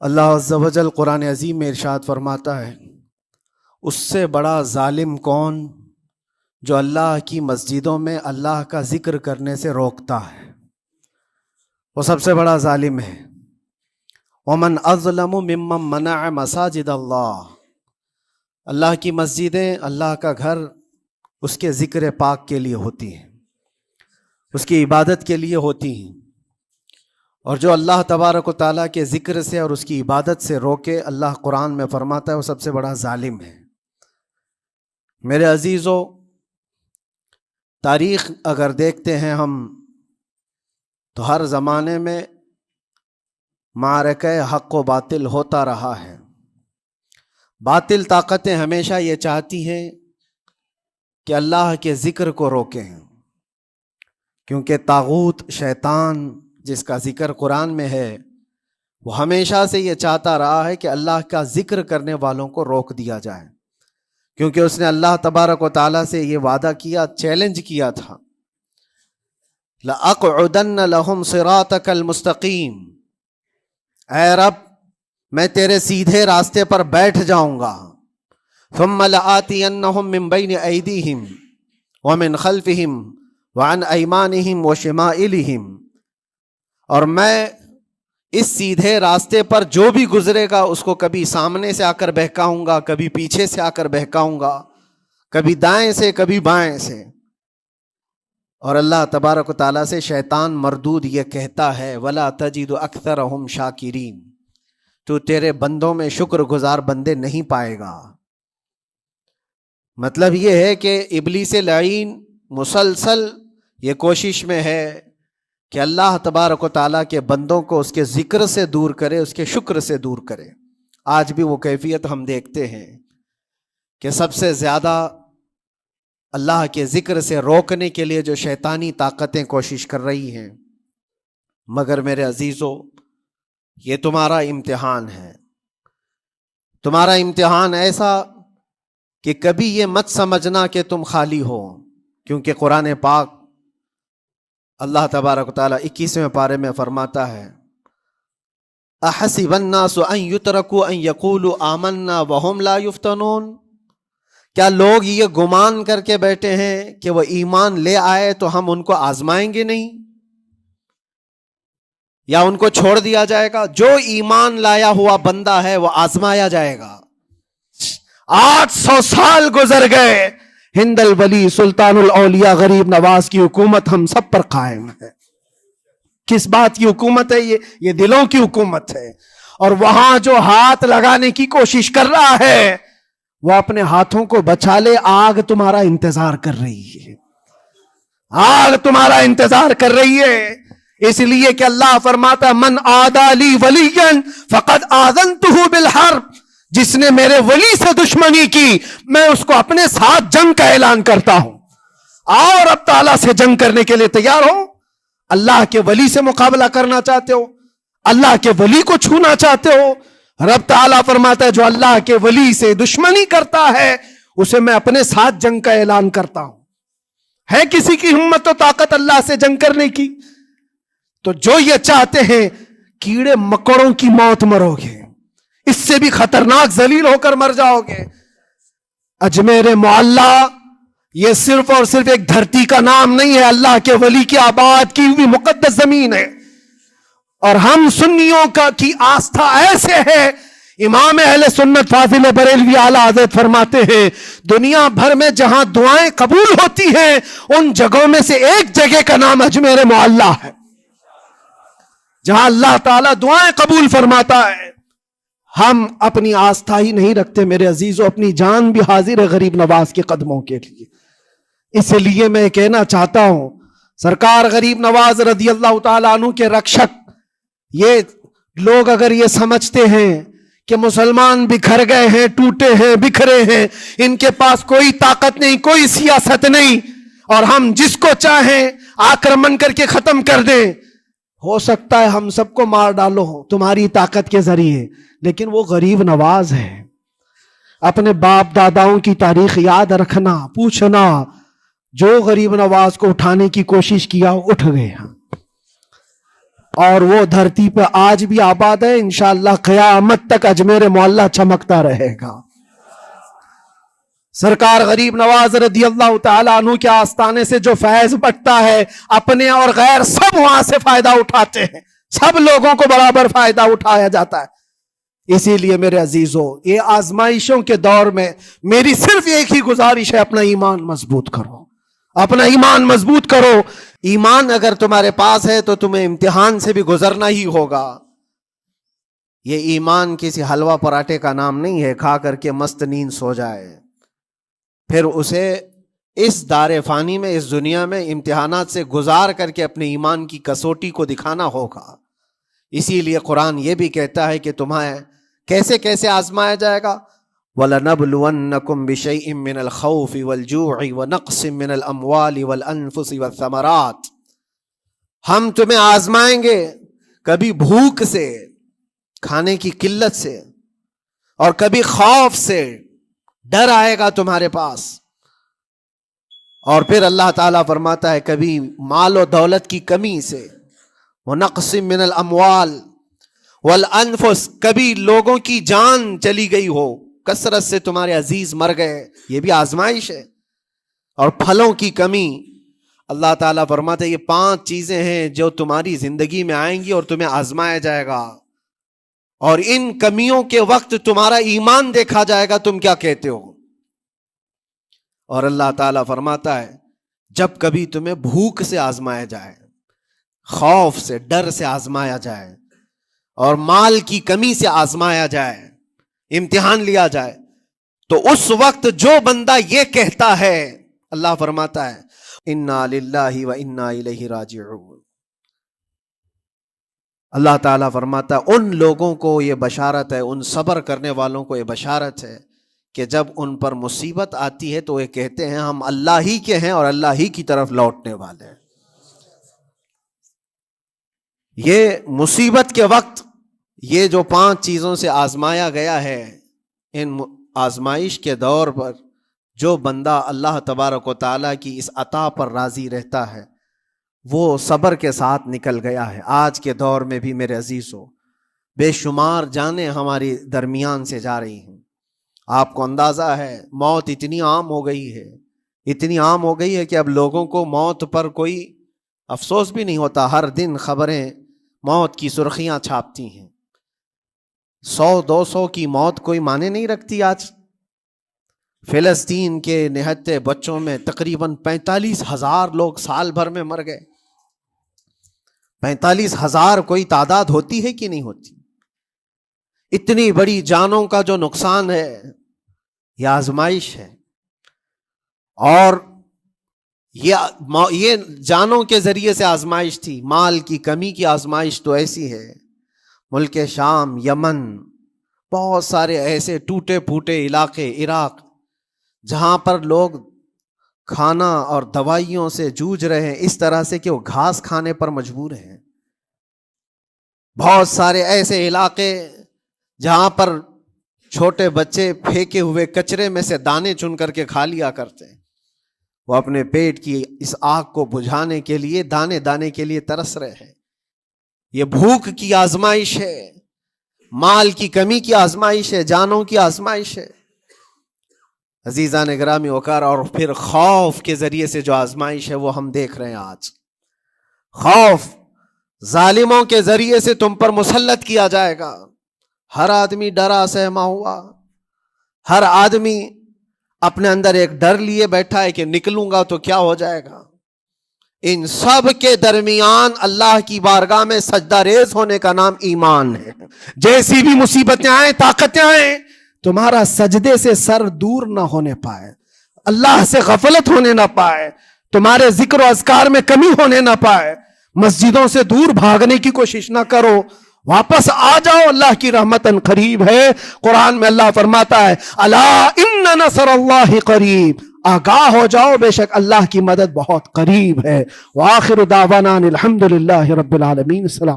اللہ عز و جل قرآن عظیم میں ارشاد فرماتا ہے، اس سے بڑا ظالم کون جو اللہ کی مسجدوں میں اللہ کا ذکر کرنے سے روکتا ہے، وہ سب سے بڑا ظالم ہے۔ وَمَنْ أَظْلَمُ مِمَّنْ مَنَعَ مَسَاجِدَ اللَّهِ، اللہ کی مسجدیں، اللہ کا گھر اس کے ذکر پاک کے لیے ہوتی ہیں، اس کی عبادت کے لیے ہوتی ہیں، اور جو اللہ تبارک و تعالیٰ کے ذکر سے اور اس کی عبادت سے روکے، اللہ قرآن میں فرماتا ہے وہ سب سے بڑا ظالم ہے۔ میرے عزیزو، تاریخ اگر دیکھتے ہیں ہم تو ہر زمانے میں معرکہ حق و باطل ہوتا رہا ہے۔ باطل طاقتیں ہمیشہ یہ چاہتی ہیں کہ اللہ کے ذکر کو روکیں، کیونکہ طاغوت شیطان جس کا ذکر قرآن میں ہے وہ ہمیشہ سے یہ چاہتا رہا ہے کہ اللہ کا ذکر کرنے والوں کو روک دیا جائے، کیونکہ اس نے اللہ تبارک و تعالیٰ سے یہ وعدہ کیا، چیلنج کیا تھا، لَأَقْعُدَنَّ لَهُمْ صِرَاطَكَ الْمُسْتَقِيمِ، اے رب میں تیرے سیدھے راستے پر بیٹھ جاؤں گا، ثُمَّ لَآتِيَنَّهُمْ مِنْ بَيْنِ أَيْدِيهِمْ وَمِنْ خَلْفِهِمْ وَعَنْ أَيْمَانِهِمْ وَشِمَائِلِهِمْ، اور میں اس سیدھے راستے پر جو بھی گزرے گا اس کو کبھی سامنے سے آ کر بہکاؤں گا، کبھی پیچھے سے آ کر بہکاؤں گا، کبھی دائیں سے کبھی بائیں سے۔ اور اللہ تبارک و تعالیٰ سے شیطان مردود یہ کہتا ہے، وَلَا تَجِدُ أَكْثَرَهُمْ شَاكِرِينَ، تو تیرے بندوں میں شکر گزار بندے نہیں پائے گا۔ مطلب یہ ہے کہ ابلیس لعین مسلسل یہ کوشش میں ہے کہ اللہ تبارک و تعالیٰ کے بندوں کو اس کے ذکر سے دور کرے، اس کے شکر سے دور کرے۔ آج بھی وہ کیفیت ہم دیکھتے ہیں کہ سب سے زیادہ اللہ کے ذکر سے روکنے کے لیے جو شیطانی طاقتیں کوشش کر رہی ہیں، مگر میرے عزیزو یہ تمہارا امتحان ہے، تمہارا امتحان ایسا کہ کبھی یہ مت سمجھنا کہ تم خالی ہو، کیونکہ قرآن پاک اللہ تبارک و تعالیٰ 21ویں پارے میں فرماتا ہے، اَحَسِبَ النَّاسُ أَن يُتْرَكُوا أَن يَقُولُوا آمَنَّا وَهُمْ لَا يُفْتَنُونَ، کیا لوگ یہ گمان کر کے بیٹھے ہیں کہ وہ ایمان لے آئے تو ہم ان کو آزمائیں گے نہیں، یا ان کو چھوڑ دیا جائے گا؟ جو ایمان لایا ہوا بندہ ہے وہ آزمایا جائے گا۔ 800 سال گزر گئے، ہند الولی سلطان الاولیاء غریب نواز کی حکومت ہم سب پر قائم ہے۔ کس بات کی حکومت ہے یہ دلوں کی حکومت ہے، اور وہاں جو ہاتھ لگانے کی کوشش کر رہا ہے وہ اپنے ہاتھوں کو بچا لے، آگ تمہارا انتظار کر رہی ہے، آگ تمہارا انتظار کر رہی ہے۔ اس لیے کہ اللہ فرماتا من عادی لی ولیا فقد آذنتہ بالحرب، جس نے میرے ولی سے دشمنی کی میں اس کو اپنے ساتھ جنگ کا اعلان کرتا ہوں۔ آؤ رب تعالیٰ سے جنگ کرنے کے لیے تیار ہو؟ اللہ کے ولی سے مقابلہ کرنا چاہتے ہو؟ اللہ کے ولی کو چھونا چاہتے ہو؟ رب تعالیٰ فرماتا ہے جو اللہ کے ولی سے دشمنی کرتا ہے اسے میں اپنے ساتھ جنگ کا اعلان کرتا ہوں۔ ہے کسی کی ہمت و طاقت اللہ سے جنگ کرنے کی؟ تو جو یہ چاہتے ہیں کیڑے مکڑوں کی موت مرو گے، اس سے بھی خطرناک ذلیل ہو کر مر جاؤ گے۔ اجمیر معلیٰ یہ صرف اور صرف ایک دھرتی کا نام نہیں ہے، اللہ کے ولی کی آباد کی ہوئی مقدس زمین ہے، اور ہم سنیوں کی آستھا ایسے ہے، امام اہل سنت فاضل بریلوی اعلیٰ حضرت فرماتے ہیں دنیا بھر میں جہاں دعائیں قبول ہوتی ہیں ان جگہوں میں سے ایک جگہ کا نام اجمیر معلیٰ ہے، جہاں اللہ تعالیٰ دعائیں قبول فرماتا ہے۔ ہم اپنی آستھا ہی نہیں رکھتے میرے عزیزو، اپنی جان بھی حاضر ہے غریب نواز کے قدموں کے لیے۔ اس لیے میں کہنا چاہتا ہوں سرکار غریب نواز رضی اللہ تعالیٰ عنہ کے رکشک، یہ لوگ اگر یہ سمجھتے ہیں کہ مسلمان بکھر گئے ہیں، ٹوٹے ہیں، بکھرے ہیں، ان کے پاس کوئی طاقت نہیں، کوئی سیاست نہیں، اور ہم جس کو چاہیں آکرمن کر کے ختم کر دیں، ہو سکتا ہے ہم سب کو مار ڈالو تمہاری طاقت کے ذریعے، لیکن وہ غریب نواز ہے۔ اپنے باپ داداؤں کی تاریخ یاد رکھنا، پوچھنا، جو غریب نواز کو اٹھانے کی کوشش کیا اٹھ گئے ہیں۔ اور وہ دھرتی پہ آج بھی آباد ہے. انشاءاللہ قیامت تک اجمیر معلیٰ چمکتا رہے گا. سرکار غریب نواز رضی اللہ تعالیٰ عنہ کے آستانے سے جو فیض بٹتا ہے، اپنے اور غیر سب وہاں سے فائدہ اٹھاتے ہیں. سب لوگوں کو برابر فائدہ اٹھایا جاتا ہے. اسی لیے میرے عزیزو، یہ آزمائشوں کے دور میں میری صرف ایک ہی گزارش ہے، اپنا ایمان مضبوط کرو. اپنا ایمان مضبوط کرو. ایمان اگر تمہارے پاس ہے تو تمہیں امتحان سے بھی گزرنا ہی ہوگا. یہ ایمان کسی حلوہ پراٹھے کا نام نہیں ہے کھا کر کے مست نیند سو جائے. پھر اسے اس دار فانی میں، اس دنیا میں امتحانات سے گزار کر کے اپنے ایمان کی کسوٹی کو دکھانا ہوگا. اسی لیے قرآن یہ بھی کہتا ہے کہ تمہیں کیسے کیسے آزمایا جائے گا. وَلَنَبْلُوَنَّكُمْ بِشَيْءٍ مِّنَ الْخَوْفِ وَالْجُوعِ وَنَقْصٍ مِّنَ الْأَمْوَالِ وَالْأَنفُسِ وَالثَّمَرَاتِ. ہم تمہیں آزمائیں گے کبھی بھوک سے، کھانے کی قلت سے، اور کبھی خوف سے، ڈر آئے گا تمہارے پاس. اور پھر اللہ تعالیٰ فرماتا ہے کبھی مال و دولت کی کمی سے. وَنَقْصٍ مِّنَ الْأَمْوَالِ وَالْأَنفُسِ، کبھی لوگوں کی جان چلی گئی ہو، کثرت سے تمہارے عزیز مر گئے، یہ بھی آزمائش ہے. اور پھلوں کی کمی. اللہ تعالیٰ فرماتے ہیں یہ 5 چیزیں ہیں جو تمہاری زندگی میں آئیں گی اور تمہیں آزمایا جائے گا، اور ان کمیوں کے وقت تمہارا ایمان دیکھا جائے گا تم کیا کہتے ہو. اور اللہ تعالیٰ فرماتا ہے جب کبھی تمہیں بھوک سے آزمایا جائے، خوف سے، ڈر سے آزمایا جائے، اور مال کی کمی سے آزمایا جائے، امتحان لیا جائے، تو اس وقت جو بندہ یہ کہتا ہے، اللہ فرماتا ہے انا للہ و انا الیہ راجعون. اللہ تعالیٰ فرماتا ہے ان لوگوں کو یہ بشارت ہے، ان صبر کرنے والوں کو یہ بشارت ہے کہ جب ان پر مصیبت آتی ہے تو یہ کہتے ہیں ہم اللہ ہی کے ہیں اور اللہ ہی کی طرف لوٹنے والے ہیں. یہ مصیبت کے وقت یہ جو 5 چیزوں سے آزمایا گیا ہے، ان آزمائش کے دور پر جو بندہ اللہ تبارک و تعالیٰ کی اس عطا پر راضی رہتا ہے وہ صبر کے ساتھ نکل گیا ہے. آج کے دور میں بھی میرے عزیزو بے شمار جانیں ہماری درمیان سے جا رہی ہیں. آپ کو اندازہ ہے موت اتنی عام ہو گئی ہے، اتنی عام ہو گئی ہے کہ اب لوگوں کو موت پر کوئی افسوس بھی نہیں ہوتا. ہر دن خبریں موت کی سرخیاں چھاپتی ہیں. 100-200 کی موت کوئی معنی نہیں رکھتی. آج فلسطین کے نہتے بچوں میں تقریباً 45,000 لوگ سال بھر میں مر گئے. 45,000 کوئی تعداد ہوتی ہے کہ نہیں ہوتی؟ اتنی بڑی جانوں کا جو نقصان ہے یہ آزمائش ہے. اور یہ جانوں کے ذریعے سے آزمائش تھی. مال کی کمی کی آزمائش تو ایسی ہے، ملک شام، یمن، بہت سارے ایسے ٹوٹے پھوٹے علاقے، عراق، جہاں پر لوگ کھانا اور دوائیوں سے جوجھ رہے ہیں اس طرح سے کہ وہ گھاس کھانے پر مجبور ہیں. بہت سارے ایسے علاقے جہاں پر چھوٹے بچے پھینکے ہوئے کچرے میں سے دانے چن کر کے کھا لیا کرتے ہیں. وہ اپنے پیٹ کی اس آگ کو بجھانے کے لیے دانے دانے کے لیے ترس رہے ہیں. یہ بھوک کی آزمائش ہے، مال کی کمی کی آزمائش ہے، جانوں کی آزمائش ہے. عزیزان گرامی وقار. اور پھر خوف کے ذریعے سے جو آزمائش ہے وہ ہم دیکھ رہے ہیں آج. خوف ظالموں کے ذریعے سے تم پر مسلط کیا جائے گا. ہر آدمی ڈرا سہما ہوا، ہر آدمی اپنے اندر ایک ڈر لیے بیٹھا ہے کہ نکلوں گا تو کیا ہو جائے گا. ان سب کے درمیان اللہ کی بارگاہ میں سجدہ ریز ہونے کا نام ایمان ہے. جیسی بھی مصیبتیں آئیں، طاقتیں آئیں، تمہارا سجدے سے سر دور نہ ہونے پائے، اللہ سے غفلت ہونے نہ پائے، تمہارے ذکر و اذکار میں کمی ہونے نہ پائے. مسجدوں سے دور بھاگنے کی کوشش نہ کرو، واپس آ جاؤ، اللہ کی رحمت قریب ہے. قرآن میں اللہ فرماتا ہے الا ان نصر اللہ قریب، آگاہ ہو جاؤ بے شک اللہ کی مدد بہت قریب ہے. وآخر دعوانا الحمد للہ رب العالمین. السلام.